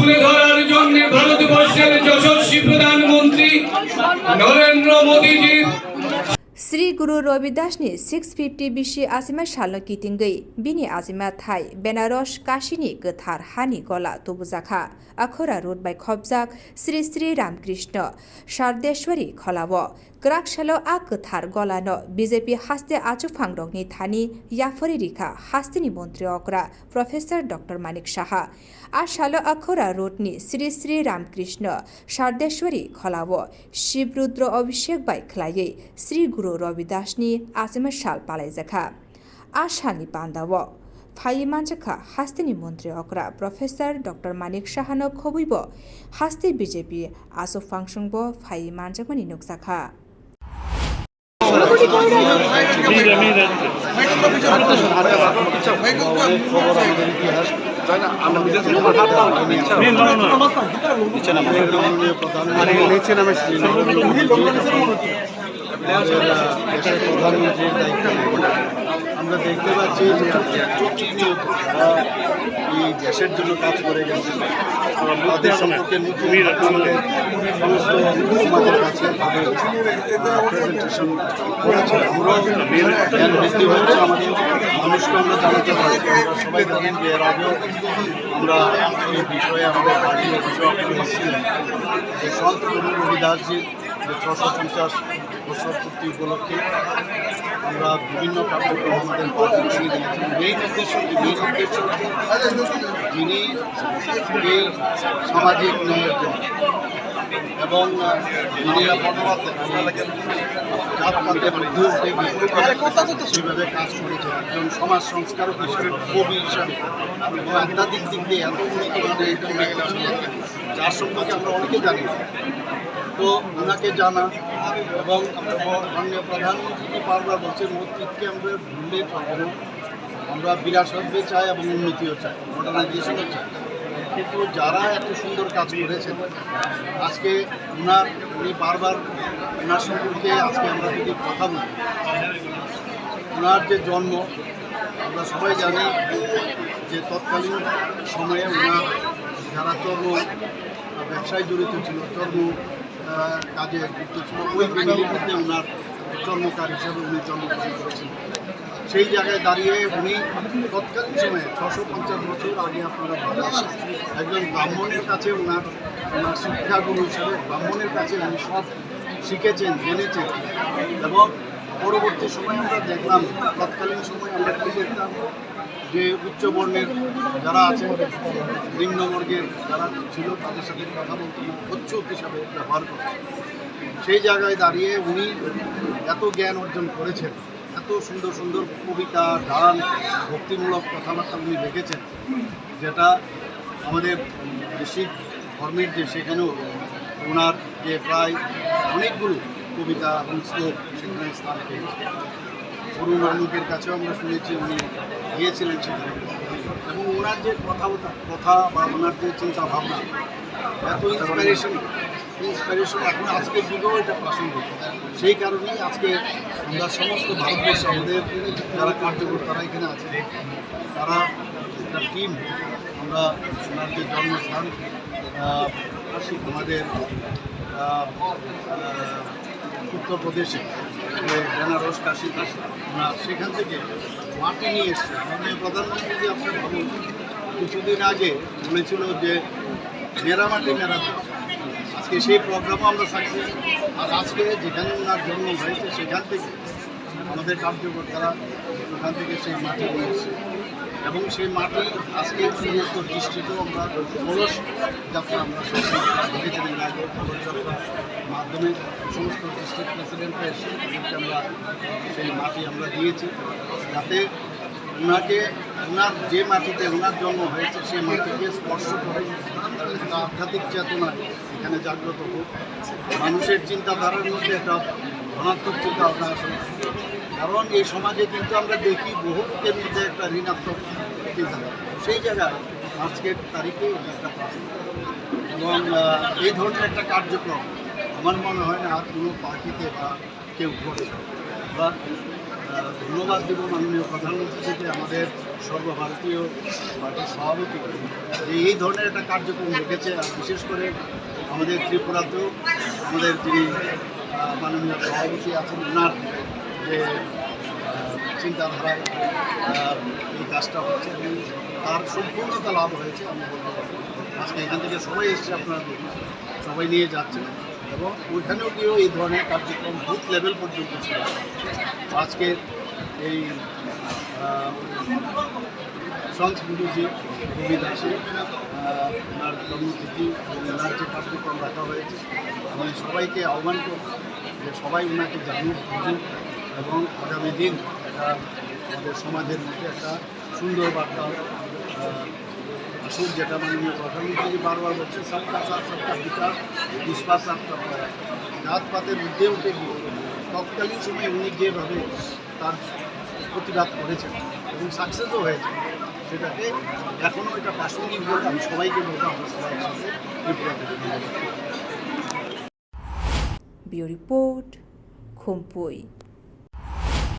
তুলে ধরার জন্য ভারতবর্ষের যশস্বী প্রধানমন্ত্রী নরেন্দ্র মোদীজির श्री गुरु रविदास नि 650 बिसि आसिमा सालनो कितिंगै बिनि आसिमा थाइ बेनारस काशीनि गोथार हानि गला तुबुजाखा अखोरा रोड बाय खबजाक श्री श्री रामकृष्ण शारदेश्वरी खलाव ग्राकशालो आ गोथार गलानो बीजेपी हास्ते आचुफांरकनि थानि याफरी रिखा हास्तेनि मन्त्री अग्रा प्रोफेसर डॉक्टर मानिक साहा आ सालो अखोरा रोडनि श्री श्री रामकृष्ण शारदेश्वरी खलाव शिवरुद्र अभिषेक बाय खलायै श्री गुरु रविदासनि आसिमा साल पालायजाखा आ सालनि पान्दाव फाइ मानजाखा हास्तेनि मन्त्री अग्रा प्रोफेसर डॉक्टर मानिक साहानो खबैब हास्ते बीजेपी आसो फांसंब फाइ मानजाकमानि नुकजाखा দেশের প্রধানমন্ত্রীর দায়িত্ব আমরা দেখতে পাচ্ছি যে এই দেশের জন্য কাজ করে গেছে তাদের সম্পর্কে নতুন সমস্ত সমাজের কাছে তাদের প্রেজেন্টেশন করেছে আমরাও জ্ঞান বৃদ্ধি হচ্ছে আমাদের মানুষকে আমরা জানাতে পারছি আমরা সবাই জানেন যে এর আগেও আমরা এই বিষয়ে আমাদের পার্টি অফিসে এসেছিলেন যে সন্ত গুরু রবিদাসজির যে 650 বছর পূর্তি উপলক্ষে আমরা বিভিন্ন কার্যক্রম আমাদের পার্টি শুরু দিয়েছি মেইন উদ্দেশ্য যিনি এই সামাজিক ন্যায়ের জন্য এবং যিনি জাতপাতের মধ্যে সেভাবে কাজ করেছে একজন সমাজ সংস্কারক হিসেবে কবি হিসাবে এবং আধ্যাত্মিক দিক দিয়ে এত উন্নতমানের একজন ব্যক্তি ছিলেন যার সম্পর্কে আমরা অনেকে জানি তো ওনাকে জানা এবং মাননীয় প্রধানমন্ত্রীকে বারবার বলছে মসজিদকে আমরা ভুললে পাবো না আমরা বিরাসত চাই এবং উন্নতিও চাই মডার্নাইজেশনও চাই কিন্তু যারা এত সুন্দর কাজ করেছেন আজকে উনি বারবার ওনার সম্পর্কে আজকে আমরা যদি কথা বলি ওনার যে জন্ম আমরা সবাই জানি যে তৎকালীন সময়ে ওনার যারা চর্ম ব্যবসায় জড়িত ছিল চর্ম কাজে যুক্ত ছিল ওই ফ্যামিলির মধ্যে ওনার চর্মকার হিসাবে উনি জন্মগ্রহণ করেছেন সেই জায়গায় দাঁড়িয়ে উনি তৎকালীন সময়ে 650 বছর আগে আপনারা একজন ব্রাহ্মণের কাছে ওনার শিক্ষাগুরু হিসাবে ব্রাহ্মণের কাছে উনি সব শিখেছেন জেনেছেন এবং পরবর্তী সময়ে আমরা দেখলাম তৎকালীন সময়ে আমরা কি দেখতাম যে উচ্চবর্ণের যারা আছেন নিম্নবর্গের যারা ছিল তাদের সাথে কথা বলতে উচ্চক হিসাবে ব্যবহার করতেন সেই জায়গায় দাঁড়িয়ে উনি এত জ্ঞান অর্জন করেছেন এত সুন্দর সুন্দর কবিতা গান ভক্তিমূলক কথাবার্তা উনি রেখেছেন যেটা আমাদের শিখ ধর্মের যে সেখানেও ওনার যে প্রায় অনেকগুলো কবিতা এবং শ্লোক সেখানে স্থান পেয়েছে গুরু নানকের কাছেও আমরা শুনেছি উনি গিয়েছিলেন সেখানে এবং ওনার যে কথা বা ওনার যে চিন্তা ভাবনা এত ইন্সপিরেশন এখন আজকের যুগেও এটা প্রাসঙ্গিক সেই কারণেই আজকে আমরা সমস্ত ভারতবর্ষে আমাদের যারা কার্যকর তারা এখানে আছে তারা একটা টিম আমরা ওনার যে জন্মস্থান আমাদের উত্তরপ্রদেশে বেনারস কাশী ওনার সেখান থেকে মাটি নিয়ে এসছে মাননীয় প্রধানমন্ত্রী যে আপনার ভাবুন কিছুদিন আগে বলেছিল যে মেরা মাটি মেরা আজকে সেই প্রোগ্রামও আমরা সাকসেস আর আজকে যেখানে ওনার জন্ম হয়েছে সেখান থেকে আমাদের কার্যকর্তারা ওখান থেকে সেই মাটি নিয়ে এসছে এবং সেই মাটি আজকে সমস্ত ডিস্ট্রিক্টেও আমরা কলস যাত্রা আমরা দেখেছিলেন আগে কলস যাত্রার মাধ্যমে সমস্ত ডিস্ট্রিক্ট প্রেসিডেন্টরা এসে তাদেরকে আমরা সেই মাটি আমরা দিয়েছি যাতে ওনার যে মাটিতে ওনার জন্ম হয়েছে সেই মাটিকে স্পর্শ করে একটা আধ্যাত্মিক চেতনা এখানে জাগ্রত হোক মানুষের চিন্তাধারার মধ্যে একটা ধনাত্মক চিন্তাভাবনা আসে কারণ এই সমাজে কিন্তু আমরা দেখি বহুকের মধ্যে একটা ঋণাত্মক চিন্তাধারা সেই জায়গায় আজকের তারিখে একটা এবং এই ধরনের একটা কার্যক্রম আমার মনে হয় না আর কোনো পার্টিতে বা কেউ করছে বা ধন্যবাদ দেব মাননীয় প্রধানমন্ত্রী থেকে আমাদের সর্বভারতীয় পার্টির সভাপতি যে এই ধরনের একটা কার্যক্রম রেখেছে। আর বিশেষ করে আমাদের ত্রিপুরাতেও আমাদের যিনি মাননীয় সভাপতি আছেন ওনার যে চিন্তাধারায় এই কাজটা হচ্ছে এবং তার সম্পূর্ণতা লাভ হয়েছে। আমি বলতে পারি আজকে এখান থেকে সবাই এসছে, আপনারা দেখুন সবাই নিয়ে যাচ্ছেন এবং ওইখানেও গিয়েও এই ধরনের কার্যক্রম বুথ লেভেল পর্যন্ত ছিল। আজকে এই সংস্কৃতি রবি দাসে ওনার জন্মতিথি ওনার যে কার্যক্রম রাখা হয়েছে, আমি সবাইকে আহ্বান করব যে সবাই ওনাকে জানুক বুঝুক এবং আগামী দিন একটা আমাদের সমাজের মধ্যে একটা সুন্দর বার্তা আসুক, যেটা মাননীয় প্রধানমন্ত্রী বারবার বলছে সবকা সাথ সবকা বিকাশ, বিশ্বাস সবকা প্রয়াস। জাতপাতের ঊর্ধ্বে উঠে গিয়ে তৎকালীন সময়ে উনি যেভাবে তার প্রতিবাদ করেছেন এবং সাকসেসও হয়েছে, সেটাকে এখনও এটা প্রাসঙ্গিক বলে আমি সবাইকে বলবো আমরা সবাই একসাথে ত্রিপুরা থেকে। Bureau report, খুমপুই।